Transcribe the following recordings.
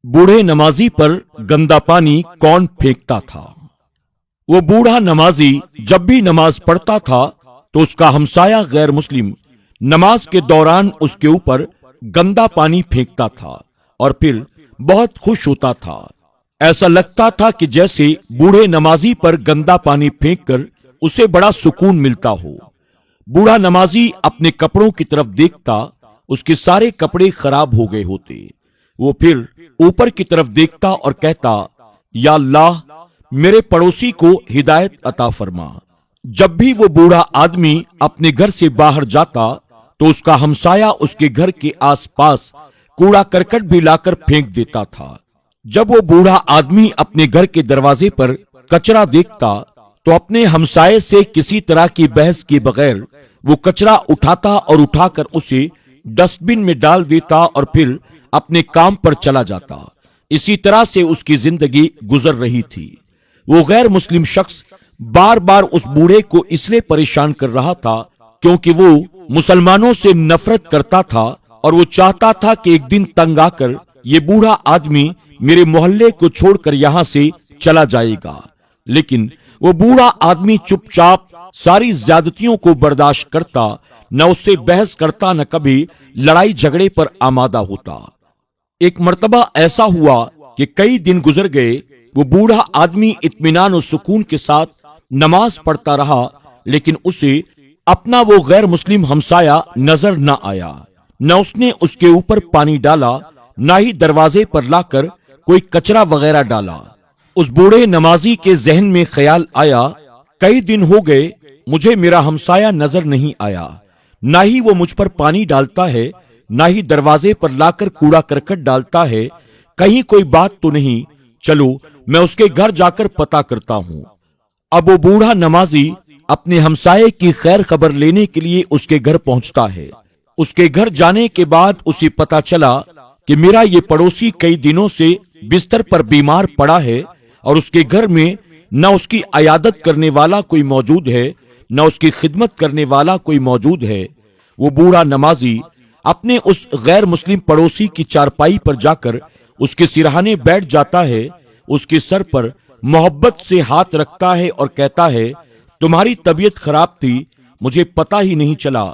बूढ़े नमाजी पर गंदा पानी कौन फेंकता था। वो बूढ़ा नमाजी जब भी नमाज पढ़ता था तो उसका हमसाया गैर मुस्लिम नमाज के दौरान उसके ऊपर गंदा पानी फेंकता था और फिर बहुत खुश होता था। ऐसा लगता था कि जैसे बूढ़े नमाजी पर गंदा पानी फेंककर उसे बड़ा सुकून मिलता हो। बूढ़ा नमाजी अपने कपड़ों की तरफ देखता, उसके सारे कपड़े खराब हो गए होते। वो फिर ऊपर की तरफ देखता और कहता, या अल्लाह, मेरे पड़ोसी को हिदायत अता फरमा। जब भी वो बूढ़ा आदमी अपने घर से बाहर जाता तो उसका हमसाया उसके घर के आसपास कूड़ा करकट भी लाकर फेंक देता था। जब वो बूढ़ा आदमी अपने घर के दरवाजे पर कचरा देखता तो अपने हमसाये से किसी तरह की बहस के बगैर वो कचरा उठाता और उठाकर उसे डस्टबिन में डाल देता और फिर अपने काम पर चला जाता। इसी तरह से उसकी जिंदगी गुजर रही थी। वो गैर मुस्लिम शख्स बार बार उस बूढ़े को इसलिए परेशान कर रहा था क्योंकि वो मुसलमानों से नफरत करता था और वो चाहता था कि एक दिन तंग आकर ये बूढ़ा आदमी मेरे मोहल्ले को छोड़कर यहाँ से चला जाएगा। लेकिन वो बूढ़ा आदमी चुपचाप सारी ज्यादतियों को बर्दाश्त करता, न उससे बहस करता, न कभी लड़ाई झगड़े पर आमादा होता। एक मर्तबा ऐसा हुआ कि कई दिन गुजर गए, वो बूढ़ा आदमी इत्मीनान और सुकून के साथ नमाज पढ़ता रहा, लेकिन उसे अपना वो गैर मुस्लिम हमसाया नजर न आया। न उसने उसके ऊपर पानी डाला, न ही दरवाजे पर लाकर कोई कचरा वगैरह डाला। उस बूढ़े नमाजी के जहन में ख्याल आया, कई दिन हो गए मुझे मेरा हमसाया नजर नहीं आया, ना ही वो मुझ पर पानी डालता है, ना ही दरवाजे पर लाकर कूड़ा करकट डालता है। कहीं कोई बात तो नहीं, चलो मैं उसके घर जाकर पता करता हूँ। अब वो बूढ़ा नमाजी अपने हमसाये की खैर खबर लेने के लिए उसके घर पहुंचता है। उसके घर जाने के बाद उसे पता चला कि मेरा ये पड़ोसी कई दिनों से बिस्तर पर बीमार पड़ा है और उसके घर में न उसकी अयादत करने वाला कोई मौजूद है, न उसकी खिदमत करने वाला कोई मौजूद है। वो बूढ़ा नमाजी अपने उस गैर मुस्लिम पड़ोसी की चारपाई पर जाकर उसके सिरहाने बैठ जाता है, उसके सर पर मोहब्बत से हाथ रखता है और कहता है, तुम्हारी तबीयत खराब थी, मुझे पता ही नहीं चला,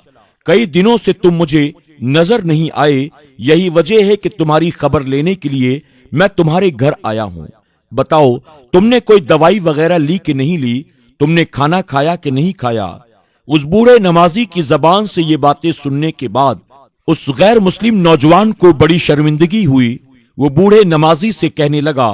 कई दिनों से तुम मुझे नजर नहीं आए, यही वजह है कि तुम्हारी खबर लेने के लिए मैं तुम्हारे घर आया हूँ। बताओ, तुमने कोई दवाई वगैरह ली कि नहीं ली, तुमने खाना खाया कि नहीं खाया। उस बूढ़े नमाजी की जबान से ये बातें सुनने के बाद उस गैर मुस्लिम नौजवान को बड़ी शर्मिंदगी हुई। वो बूढ़े नमाजी से कहने लगा,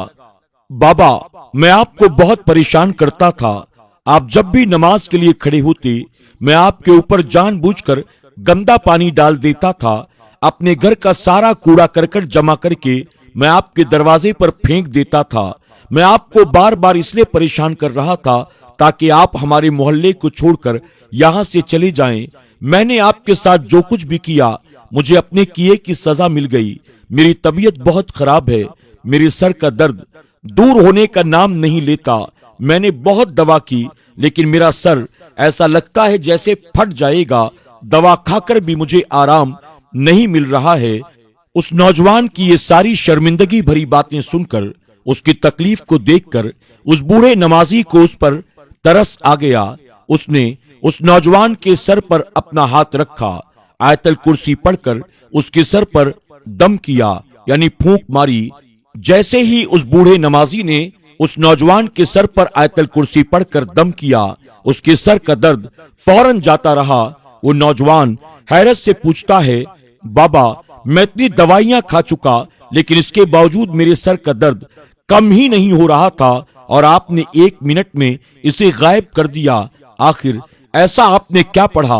बाबा, मैं आपको बहुत परेशान करता था, आप जब भी नमाज के लिए खड़े होते मैं आपके ऊपर जानबूझकर गंदा पानी डाल देता था, अपने घर का सारा कूड़ा करकट जमा करके मैं आपके दरवाजे पर फेंक देता था। मैं आपको बार बार इसलिए परेशान कर रहा था ताकि आप हमारे मोहल्ले को छोड़कर यहाँ से चले जाएं। मैंने आपके साथ जो कुछ भी किया, मुझे अपने किए की सजा मिल गई। मेरी तबीयत बहुत खराब है, मेरे सर का दर्द दूर होने का नाम नहीं लेता। मैंने बहुत दवा की, लेकिन मेरा सर ऐसा लगता है जैसे फट जाएगा। दवा खाकर भी मुझे आराम नहीं मिल रहा है। उस नौजवान की ये सारी शर्मिंदगी भरी बातें सुनकर, उसकी तकलीफ को देखकर उस बूढ़े नमाजी को उस पर तरस आ गया। उसने उस नौजवान के सर पर अपना हाथ रखा, आयतल कुर्सी पढ़कर उसके सर पर दम किया, यानी फूंक मारी। जैसे ही उस बूढ़े नमाजी ने उस नौजवान के सर पर आयतल कुर्सी पढ़कर दम किया, उसके सर का दर्द फौरन जाता रहा। वो नौजवान हैरत से पूछता है, बाबा, मैं इतनी दवाइयां खा चुका, लेकिन इसके बावजूद मेरे सर का दर्द कम ही नहीं हो रहा था और आपने 1 मिनट में इसे गायब कर दिया। आखिर ऐसा आपने क्या पढ़ा?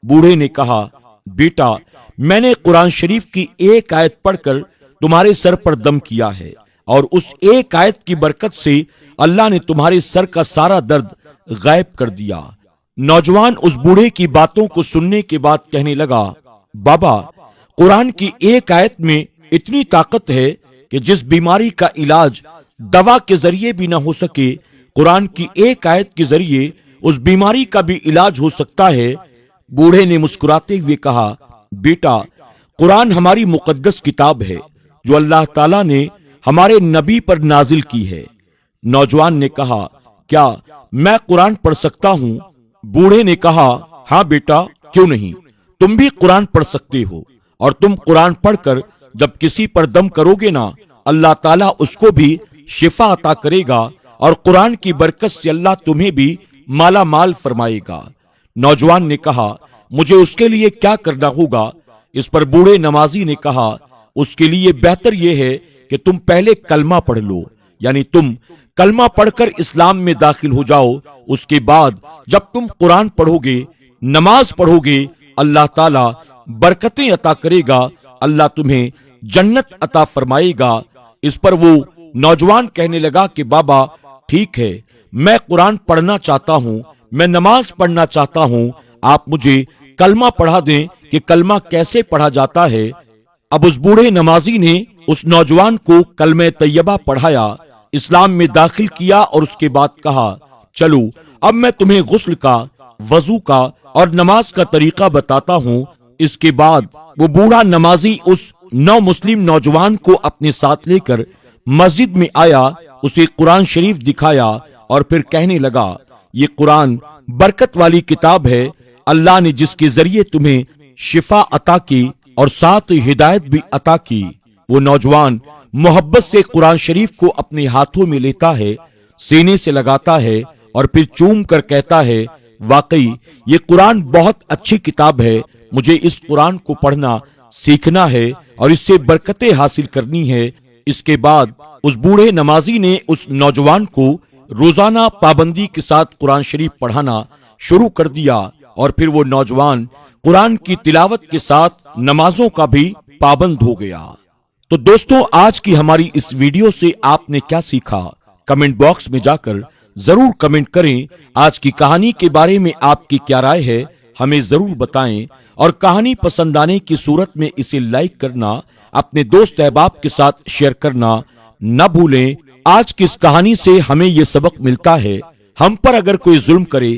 बूढ़े ने कहा, बेटा, मैंने कुरान शरीफ की एक आयत पढ़कर तुम्हारे सर पर दम किया है और उस एक आयत की बरकत से अल्लाह ने तुम्हारे सर का सारा दर्द गायब कर दिया। नौजवान उस बूढ़े की बातों को सुनने के बाद कहने लगा, बाबा, कुरान की एक आयत में इतनी ताकत है कि जिस बीमारी का इलाज दवा के जरिए भी ना हो सके, कुरान की एक आयत के जरिए उस बीमारी का भी इलाज हो सकता है। बूढ़े ने मुस्कुराते हुए कहा, बेटा, कुरान हमारी मुकद्दस किताब है जो अल्लाह ताला ने ہمارے نبی پر نازل کی ہے۔ نوجوان نے کہا، کیا میں قرآن پڑھ سکتا ہوں؟ بوڑھے نے کہا، ہاں بیٹا، کیوں نہیں، تم بھی قرآن پڑھ سکتے ہو، اور تم قرآن پڑھ کر جب کسی پر دم کرو گے نا، اللہ تعالیٰ اس کو بھی شفا عطا کرے گا، اور قرآن کی برکت سے اللہ تمہیں بھی مالا مال فرمائے گا۔ نوجوان نے کہا، مجھے اس کے لیے کیا کرنا ہوگا؟ اس پر بوڑھے نمازی نے کہا، اس کے لیے بہتر یہ ہے کہ تم پہلے کلمہ پڑھ لو، یعنی تم کلمہ پڑھ کر اسلام میں داخل ہو جاؤ، اس کے بعد جب تم قرآن پڑھو گے، نماز پڑھو گے، اللہ تعالیٰ برکتیں عطا کرے گا، اللہ تمہیں جنت عطا فرمائے گا۔ اس پر وہ نوجوان کہنے لگا کہ بابا ٹھیک ہے، میں قرآن پڑھنا چاہتا ہوں، میں نماز پڑھنا چاہتا ہوں، آپ مجھے کلمہ پڑھا دیں کہ کلمہ کیسے پڑھا جاتا ہے۔ اب اس بوڑھے نمازی نے اس نوجوان کو کلمہ طیبہ پڑھایا، اسلام میں داخل کیا، اور اس کے بعد کہا، چلو اب میں تمہیں غسل کا، وضو کا اور نماز کا طریقہ بتاتا ہوں۔ اس کے بعد وہ بوڑھا نمازی اس نو مسلم نوجوان کو اپنے ساتھ لے کر مسجد میں آیا، اسے قرآن شریف دکھایا، اور پھر کہنے لگا، یہ قرآن برکت والی کتاب ہے، اللہ نے جس کے ذریعے تمہیں شفا عطا کی اور ساتھ ہدایت بھی عطا کی۔ وہ نوجوان محبت سے قرآن شریف کو اپنے ہاتھوں میں لیتا ہے، سینے سے لگاتا ہے، اور پھر چوم کر کہتا ہے، واقعی یہ قرآن بہت اچھی کتاب ہے، مجھے اس قرآن کو پڑھنا سیکھنا ہے اور اس سے برکتیں حاصل کرنی ہے۔ اس کے بعد اس بوڑھے نمازی نے اس نوجوان کو روزانہ پابندی کے ساتھ قرآن شریف پڑھانا شروع کر دیا، اور پھر وہ نوجوان قرآن کی تلاوت کے ساتھ نمازوں کا بھی پابند ہو گیا۔ تو دوستوں، آج کی ہماری اس ویڈیو سے آپ نے کیا سیکھا؟ کمنٹ باکس میں جا کر ضرور کمنٹ کریں۔ آج کی کہانی کے بارے میں آپ کی کیا رائے ہے، ہمیں ضرور بتائیں، اور کہانی پسند آنے کی صورت میں اسے لائک کرنا، اپنے دوست احباب کے ساتھ شیئر کرنا نہ بھولیں۔ آج کی اس کہانی سے ہمیں یہ سبق ملتا ہے، ہم پر اگر کوئی ظلم کرے،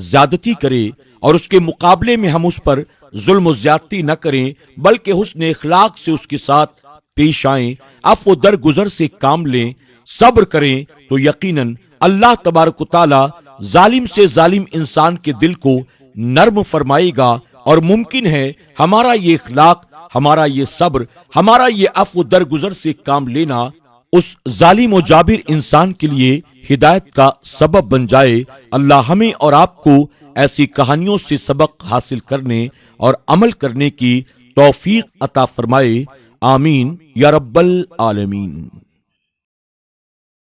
زیادتی کرے، اور اس کے مقابلے میں ہم اس پر ظلم و زیادتی نہ کریں، بلکہ حسن اخلاق سے اس کے ساتھ پیش آئیں، عفو و درگزر سے کام لیں، صبر کریں، تو یقیناً اللہ تبارک و تعالی ظالم سے ظالم انسان کے دل کو نرم فرمائے گا، اور ممکن ہے ہمارا یہ اخلاق، ہمارا یہ صبر، ہمارا یہ عفو و درگزر سے کام لینا اس ظالم و جابر انسان کے لیے ہدایت کا سبب بن جائے۔ اللہ ہمیں اور آپ کو ایسی کہانیوں سے سبق حاصل کرنے اور عمل کرنے کی توفیق عطا فرمائے، آمین یا رب العالمین۔